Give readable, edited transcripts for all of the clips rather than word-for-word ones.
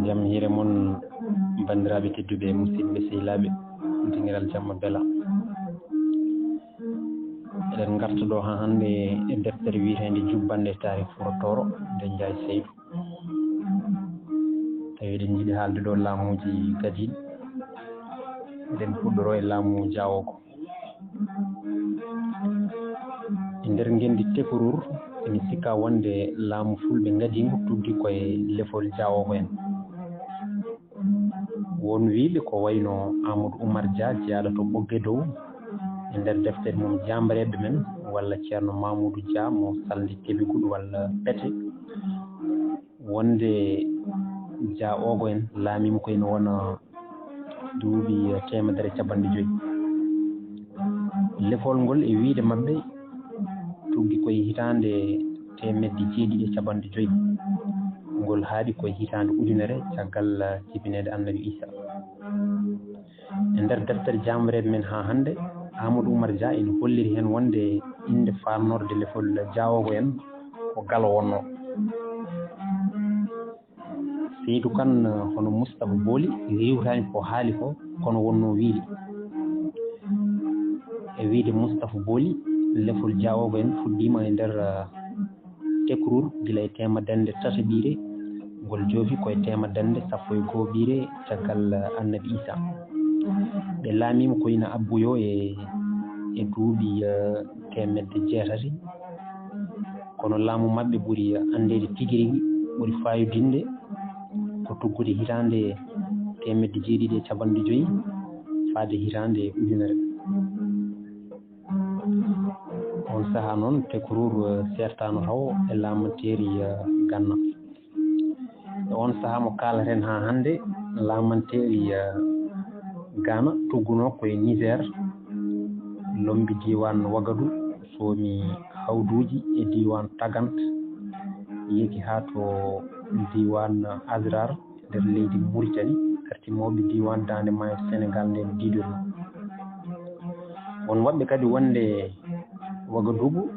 jam hire mon bandiraɓe tedduɓe musidɓe sehilaɓe dingiral jamma bela eɗen garta ɗo ha hande e deftere wiyetende Jubbannde taariikh furotoro nde Njaay Saydu tawi eɗen jiiɗi haalde ɗo laamuji gadiɗi eɗen fuɗɗoro e laamu Jawoko e nder gendi tekorur ene sikka wonde laamu fulɓe gadigo tuddi koye lefol Jawoko en won wiɓe ko wayno Aamadu jeyaɗo to ɓogge dow e nder deftere mum jambareɓe men walla ceerno Mamadou Dia mo saldi Tebiguɗo walla Pete wonde Dia ogo en laamima koyno wona duuɓi 150 lefol ngol e wiide mabɓe tuggi koye hitande 750 ngol haaɗi koye hitande ujunere caggal jibinede Annabi Isa e nder deftere jambareɓe men ha hande Aamadu Dia ene holliri hen wonde inde farnorde lefol Jawoko en ko Galo wonno Saydu Kane hono Moustapha Booli riwtani ko haali ko kono wonno wiide e wiide Moustapha Booli lefol Jawoko en fuɗɗima e nder tekrur gila e temedende tati ɓiire ngol joofi koye temedende 11 ɓiire caggal Annabi Isa ɓe laamima koyno abboyo e duuɓi 600 kono laamu mabɓe ɓuuri andede tigui rigui ɓuuri fayodinde ko tuggude hitande 750 faade hitande ujunere on saaha noon tekrur sertano taw e laamanteri Ganna e on saaha mo kalaten ha hande laamanteri Ghana tugguno koye Niger lombi diwan Ouagadougou soomi hawduji e diwan Tagant yeeki ha to diwan Azrar nder leydi Mauritanie kartimoɓe diwan Dande Maayo Sénégal nden Didol won waɓɓe kadi wonde Ouagadougou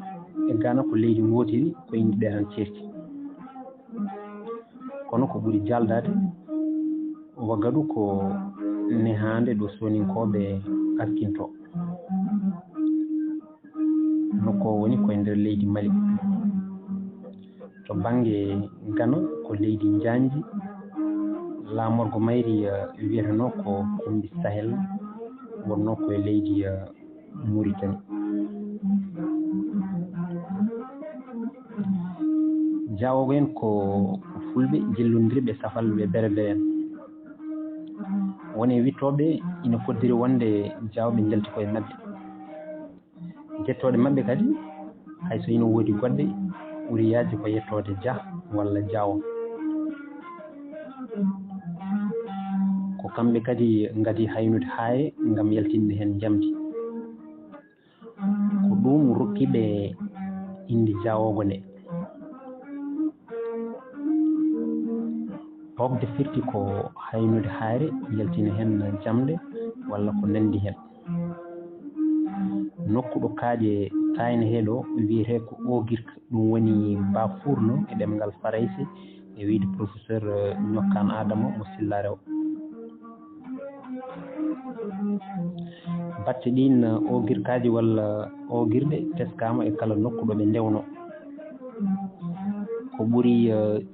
e Ghana ko leydi gotiri ko inde ɗe tan certi kono ko ɓuuri jaldade Ouagadougou ko nehande ɗo soninkoɓe askinto nokko woni koye nder leydi Mali to banggue Ghana ko leydi Njanji laamorgo mayri wiyeteno ko Kombi Sahel wonno koye leydi Mauritanie Jawoko en ko fulɓe jillodidirɓe safalɓe berbere en woni wittoɓe ina foddiri wonde jawɓe jalti koye mabɓe jettoɗe mabɓe kadi hayso ina woodi goɗɗe ɓuuri yaajde ko yettode Dia walla Diawo ko kamɓe kadi gadi haynude haaye ngam yaltinde hen jamdi ko ɗum rokkiɓe inde Jawoko nde hokde firti ko haynude haare yaltina hen jamde walla ko nandi hen nokku ɗo kaaƴe tayne heeɗo wiyete ko Ogirka ɗum woni Bafurno e ɗemgal Farayse e wiide professeur Ñokkane Adama mo Silla Rew batte ɗin Ogirkaji walla Ogirɗe teskama e kala nokku ɗo ɓe ndewno ko ɓuuri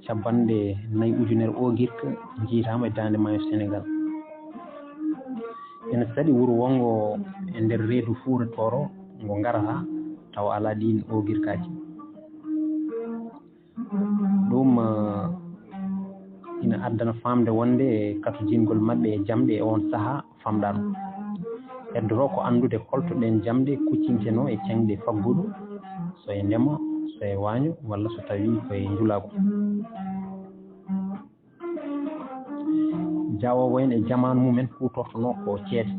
4 ujunere Ogirka jiitama e Dande Maayo Sénégal ene saɗi wuuro wongo e nder reedu Fuuratoro ngo garata taw ala ɗin Ogirkaji ɗum ina addana famde wonde katu jingol mabɓe e jamɗe e on saaha famɗano heddoto ko andude holto ɗen jamɗe kuccinteno e cengɗe faggudu so e ndema so e waño walla so tawi koye njulago Jawoko en e jamanu mumen hutortono ko ceede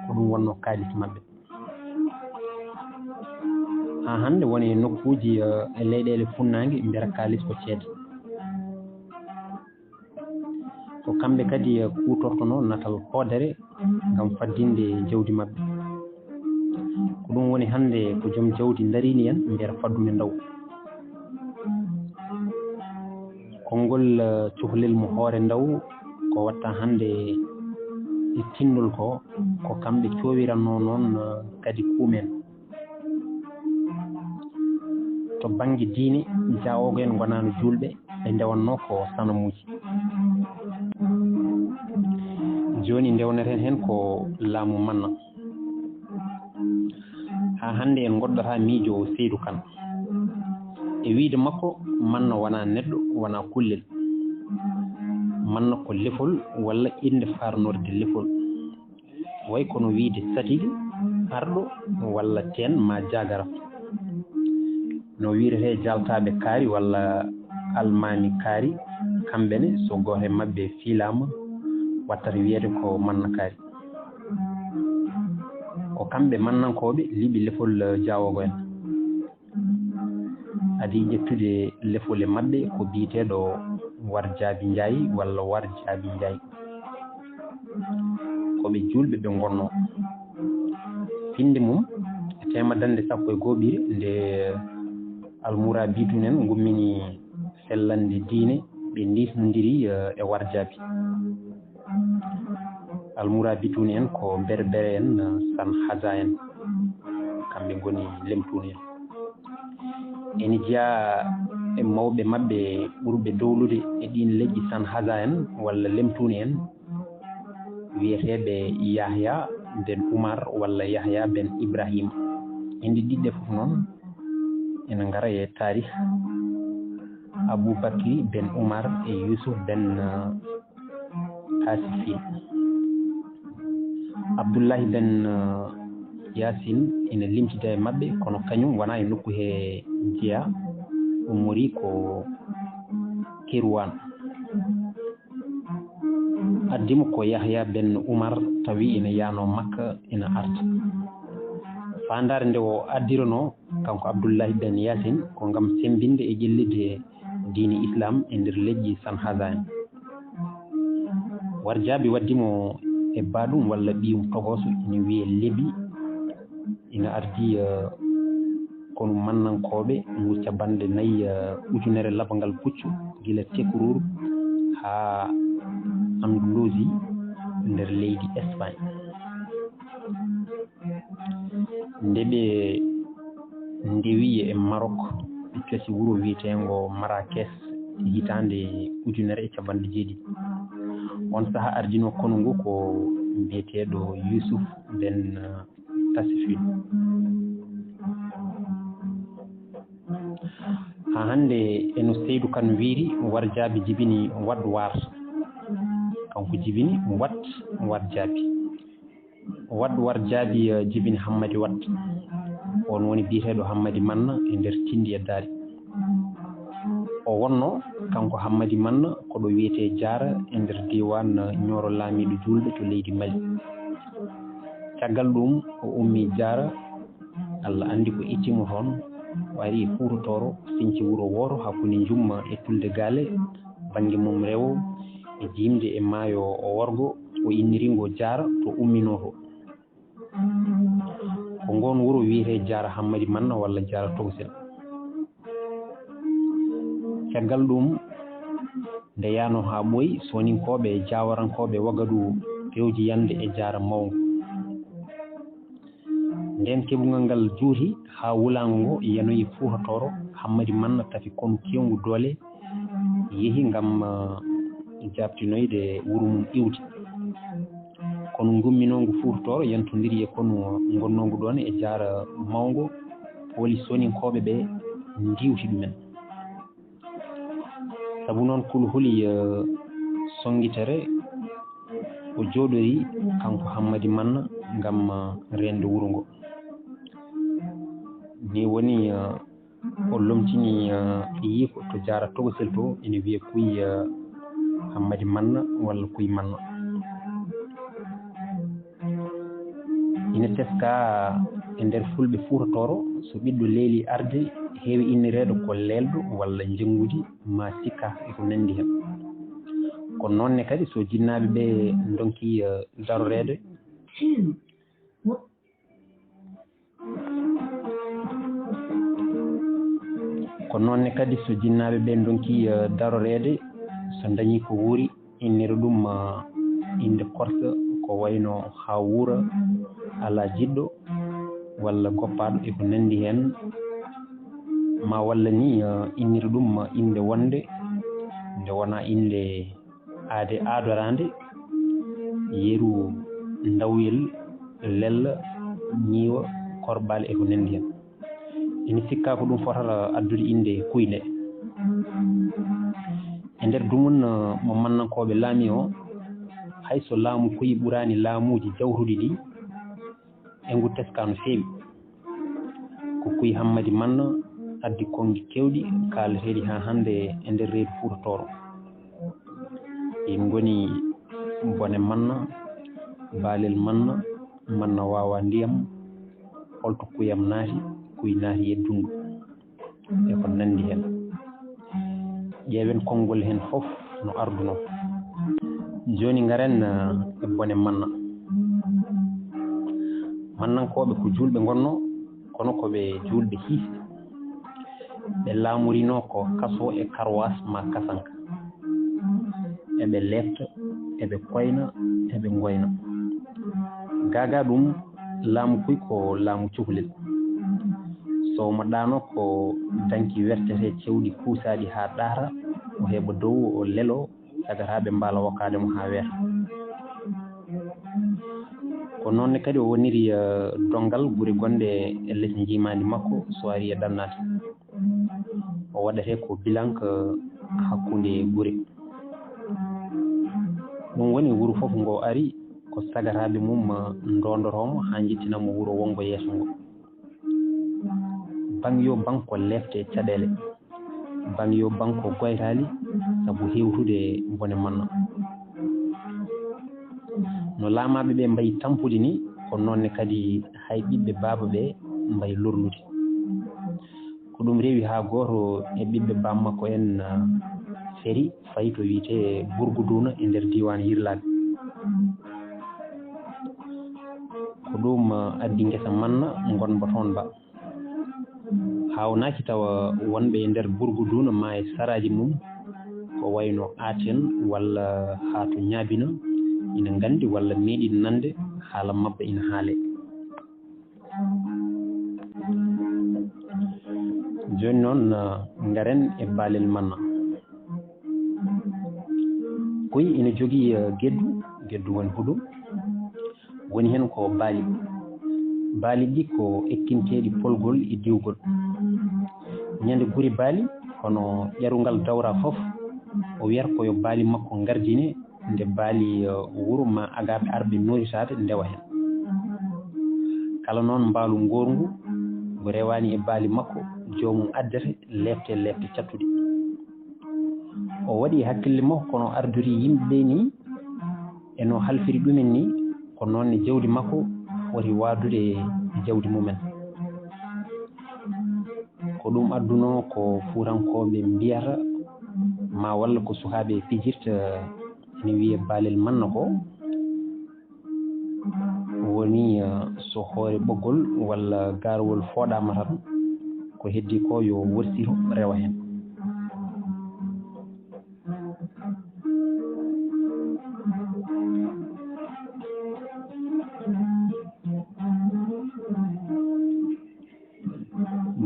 ko ɗum wonno kalis mabɓe ha hande woni nokkuji e leyɗele funnague mbiyata kalis ko ceede ko kamɓe kadi kutortono natal hoodere ngam faddinde jawdi mabɓe ko ɗum woni hande ko joom jawdi darini en mbiyata faddude ndaw konngol cuhlel mo hoore ndaw ko watta hannde e tinnol ko kamɓe coowiranno noon kadi kuumen to baŋnge diine jawoogo en gonaano julɓe ɓe ndewanno ko sanamuuji jooni ndewneten heen ko laamu manna haa hannde en goɗɗotaa miijo Saydu Kane e wiide makko manna wonaa neɗɗo wonaa kullel manna ko lefol walla innde faarnorde lefol way kono wiide satigi arɗo walla teen ma jagara no wiiretee jaltaaɓe kaari walla almaami kaari kamɓe ne so gooto e maɓɓe fiilaama wattata wiyeede ko manna kaari ko kamɓe mannankooɓe liɓi lefol jawoogo en adi ƴettude lefole maɓɓe ko biyeteeɗo warjaabi Njaay walla warjaabi Njaay koɓe julɓe ɓe ngonnoo finde mum e temadande 11 ɓiri nde almura biitu nen ngummini sellande diine ɓe ndisnodiri e warjaabi almura bituni en ko berbere en san haja en kamɓe ngoni lemtuni en ene jeeya e mawɓe maɓɓe ɓurɓe dowlude e ɗin leƴƴi san haja en walla lemtuni en wiyeteɓe Yahya ben Oumar walla Yahya ben Ibrahima inde ɗiɗɗe fof noon ene ngara e taarikh Aboubacry ben Oumar e Youssouf ben Tasifin Abdoullahi ben Yassine ene limtida e maɓɓe kono kañum wona e nokku he jeeya ummori ko Kirwan addimo ko Yahya ben Oumar tawi ene yano Makka ene arta fandare nde o addirono kanko Abdoullahi ben Yassine ko ngam sembinde e ƴellide diini islam e nder leƴƴi san haja en warjaabi waddimo e baɗum walla ɓiyum togoso ene wiye lebi ina ardi kono mannankoɓe mucca bande 4 ujunere labangal puccu gila tekrur ha Andalousie nder leydi Espagne nde ɓe ndewi e Maroc ɓe cosi wuro wiyetengo Marrakech hitande 1970 on saha ardino kono ngu ko mbiyeteɗo Youssouf ben Tasifin ha hande eno Saydu Kane wiiri warjaabi jibini wad war kanko jibini wat warjaabi wad warjaabi jibini Hammadi Wad on woni biyeteɗo Hammadi Manna e nder Tindi e Daari o wonno kanko Hammadi Manna koɗo wiyete Diara e nder diwan Ñoro Laamiɗo julɓe to leydi Mali caggal ɗum o ummi Diara Allah andi ko ittimo toon o ari Fuuta Tooro siñci wuro wooro hakkunde Jumma e Tulde Gaale banggue mum rewo e jimde e maayo o worgo o inniringo Diara to ummino to ko ngon wuro wiyete Diara Hammadi Manna walla Diara Togosel caggal ɗum nde yano ha ɓooyi soninkoɓe e jawarankoɓe Wagadu fewji yande e Diara mawgo nden keɓugal ngal juuti ha wulago ngo yanoyi Fuuta Tooro Hammadi Manna tafi kono kewgu doole yeehi ngam jabtinoyde wuro mum iwdi kono gumminogu Fuuta Tooro yantodiri e kono gonnogu ɗon e Diara mawgo woli soninkoɓe ɓe ndiwti ɗumen sabu noon kulu huli songuitere o jooɗori kanko Hammadi Manna ngam rende wuro ngo ni woni o lomtini yiiko to Diara Togosel to ene wiye kuy Hammadi Manna walla kuy Manna ina teska e nder fulɓe Fuuta Tooro so ɓiɗɗo leeli arde heewi innireede ko leelɗo walla jengudi ma sikka eko nandi hen kono noonne kadi so jinnaɓe ɓe donki darorede ko noonne kadi so jinnaaɓe ɓen donki daroreede so dañii ko wuuri innira ɗum inde korka ko wayno haa wuura alaa jiɗɗo walla goppaaɗo e ko nanndi heen ma walla ni innira ɗum inde wonde nde wonaa inde aade aadoraande yeru ndawyel lella ñiiwa korbaale e ko nanndi heen ene sikkaa ko ɗum fotata addude inde kuynde e ndeer dumun mo mannankooɓe laami o hay so laamu kuyi ɓuraani laamuuji jawtuɗi ɗi e ngu teskaa no feewi ko kuyi hammadi manna addi kongi keewɗi kaalateeɗi haa hannde e ndeer reedu Fuuta Tooro en ngoni bone manna baalel manna manna waawa ndiyam holto kuyam naati kuy naati e dundu e ko nanndi heen ƴeewen konngol heen fof no arduno jooni ngaren e bone manna mannankooɓe ko julɓe ngonno kono ko ɓe julɓe hiisɓe ɓe laamurinoo ko kaso e karwas ma kasanka eɓe leefta eɓe koyna eɓe ngoyna gaaga ɗum laamu kuy ko laamu cukalel so mo ɗaano ko danki wertete cewɗi kuusaaɗi haa ɗaara o heɓa dow o lelo sagataaɓe mbaala wokkaade mo haa weeta ko noonne kadi o woniri dongal gure gonɗe e les njiimaandi makko so ari e dannaade o waɗetee ko bilanque hakkunde gure ɗum woni wuro fof ngo ari ko sagataaɓe mum ndondoroomo haa njettinamo wuro wongo yeeso ngo ban yo banko lefte caɗeele ban yo banko goytaali sabu heewtude bone manna no laamaaɓe ɓe mbayi tampude ni ko noonne kadi hay ɓiɓɓe baaba ɓe mbayi lornude ko ɗum rewi haa gooto e ɓiɓɓe baaba makko en feri fayi to wiyetee Burguduna e ndeer diiwaan Yirlaaɓe ko ɗum addi ngesa manna ngonba toon ba hawnaaki tawa wonɓe e ndeer Burguduna ma e saraaji mum ko wayno aaten walla haa to ñaabina ina nganndi walla meeɗi nande haala mabba ina haale jooni noon ngaren e baalel manna koyi ina jogii geddu woni huɗum woni heen ko baali ɗi ko ekkinteeɗi polgol e diwgol ñande guri baali kono ƴarungal dawra fof o wiyata koyo baali makko ngardine nde baali wuro ma agaaɓe arɓe noritaade ndewa heen kala noon mbaalu ngoorngu ngo rewaani e baali makko joomum addete lefte cattuɗi o waɗi hakkille makko kono ardori yimɓe ɓe ni eno halfiri ɗumen ni ko noonne jawdi makko woti waadude jawdi mumen ko ɗum adduno ko fuurankooɓe mbiyata ma walla ko sukaaɓe pijirta ene wiye baalel manna ko woni so hoore ɓoggol walla gaarowol fooɗaama tan ko heddii ko yo worsiro rewa heen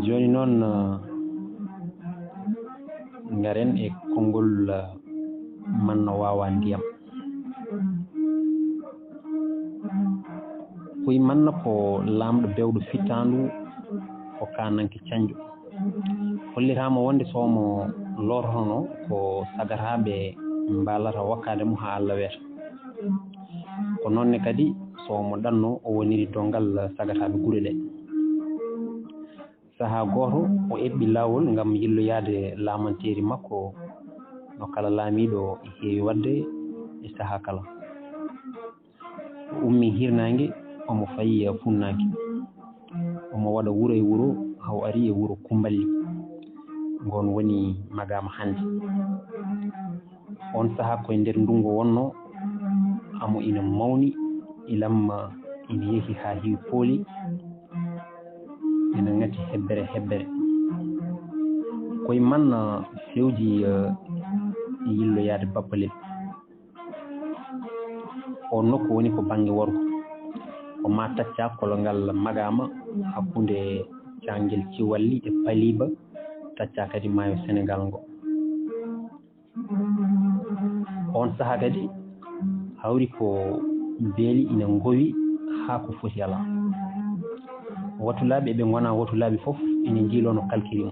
jooni noon ngaren e konngol manna waawa ndiyam koye manna ko laamɗo bewɗo fittaandu ko kananke canjo hollitaama wonde somo lortono ko sagataaɓe mbaalata wakkaade mo haa Allah weeta ko noonne kadi somo ɗanno o woniri dongal sagataaɓe gure ɗe sahaa gooto o eɓɓi laawol ngam yilloyaade laamanteeri makko no kala laamiiɗo heewi waɗde e sahaa kala o ummii hirnaange omo fayi funnaange omo waɗa wuro e wuro haw ari e wuro Kumballi ngon woni Magama hannde on sahaa koye ndeer ndungu wonno amo ina mawni ilam ina yehi haa heewi pooli ina ngati hebbere koye man fewji yilloyade bappalel o nokku woni ko bange worgo ko ma tacca kolongal magama hakkunde cangel Ciwalli e Paliba tacca kadi maayo Sénégal ngo on saha kadi hawri ko beeli ina ngowi haa ko foti ala watulaɓe ɓe gona watulaɓe fof ina jiilono kalkiri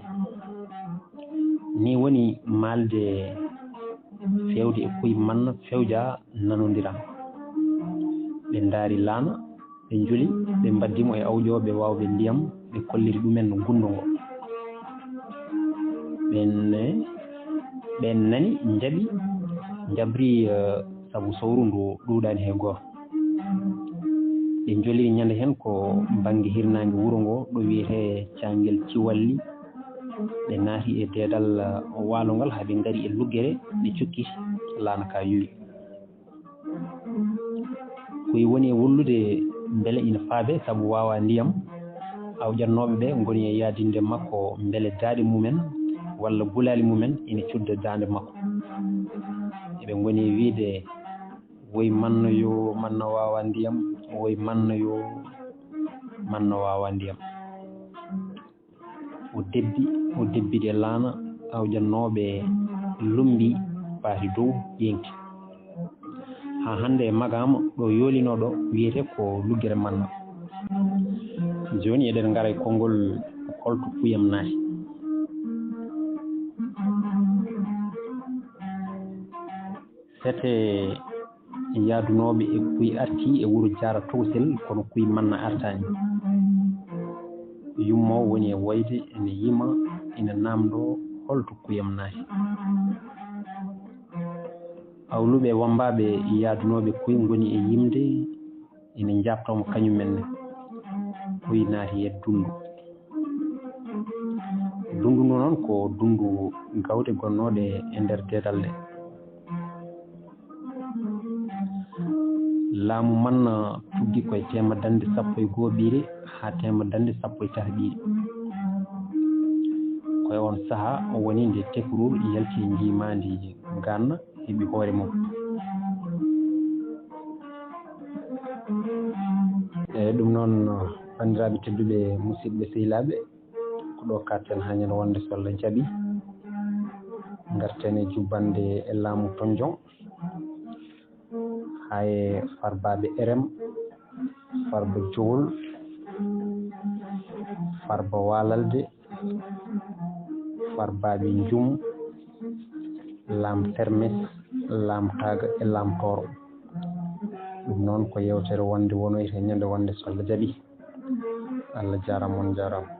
ni woni malde fewde e koye man fewja nanodira ɓe daari laana ɓe juli ɓe mbaddimo e awƴoɓe wawɓe ndiyam ɓe kolliri ɗumen no gunndo ngo ɓen nani jaaɓi jabri sabu sowru ndu ɗuuɗani hay goto ɓe joliri ñande hen ko banggue hirnangue wuuro ngo ɗo wiyete cangel Ciwalli ɓe naati e deedal waalo ngal haaɓe gaari e luggere ɓe cukkiti laana ka yowi koye woni e wollude beele ina faabe saabu wawa ndiyam awƴatnoɓe ɓe goni e yaadinde makko beele daaɗe mumen walla gulali mumen ina cudda dande makko eɓe goni e wiide woy mannoyo manno wawa ndiyam woy mannoyo manno wawa ndiyam o debbide laana awƴatnoɓe lumbi paati dow yengti ha hande e magama ɗo yoolinoɗo wiyete ko luggere manno joni eɗen gara e konngol holto kuyam naati sete yaadunoɓe e kuy arti e wuuro Diara Towsel kono kuy manna artani yummo woni e wayde ene yima ina namdo holto kuyam naati awluɓe e wambaɓe yaadunoɓe kuy goni e yimde ina jabtomo kañumenne kuy naati e dundu ndu noon ko dundu gawde gonnoɗe e nder dedal nde laamu man tuggi koye temedande 11 ɓiire ha temedande 13 ɓiire koye on saaha o woni nde tekruur yalti jimadi ganna heeɓi hoore mum eyyi ɗum noon bandiraɓe tedduɓe musidɓe sehilaɓe ko ɗo katten ha ñande wonde so Allah jaaɓi garten e jubbande e laamu tonjon haye farbaɓe RM farba Jowol farba Walalde farbaɓe Jum laam Termes laam Taga e laam Toro ɗum noon ko yewtere wonde wonoyte ñande wonde so Allah jaaɓi Allah jarama on jarama